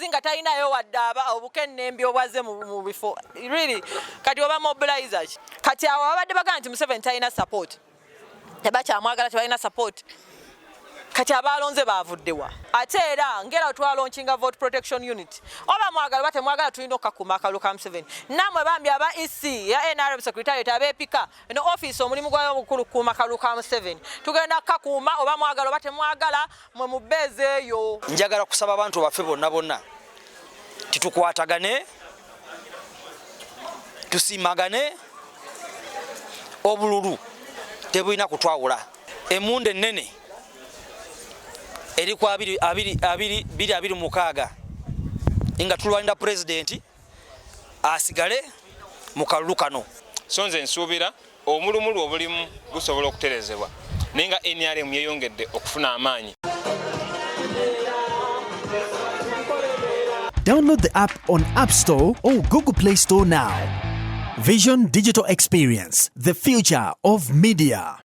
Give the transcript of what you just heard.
omukozi nga talinayo wadde obukennembi obwaze mu bifo really kati oba mobilizer ki kati awo abadde bagamba nti Museveni talina support tebakyamwagala tebalina support kati abalonze bavuddewa ate era ngera twalonchinga vote protection unit oba mwagala bate mwagala tulina okakuma akalu ka Museveni namwe bambi aba EC ya NRM secretariat abepika eno office omulimu gwayo omukulu kuma akalu ka Museveni tugenda kakuma oba mwagala bate mwagala mwe mubezeeyo. Njagala kusaba abantu baffe bonna titukwatagane tusimagane obululu tebulina kutwawula emunde nene eri kwa 2026 inga tulwanira president asigale mu kalulu kano. So nze nsuubira omulumulu obulimu gusobola okuterezebwa nenga NRM yeyongedde okufuna amaanyi. Download the app on App Store or Google Play Store now. Vision Digital Experience, the future of media.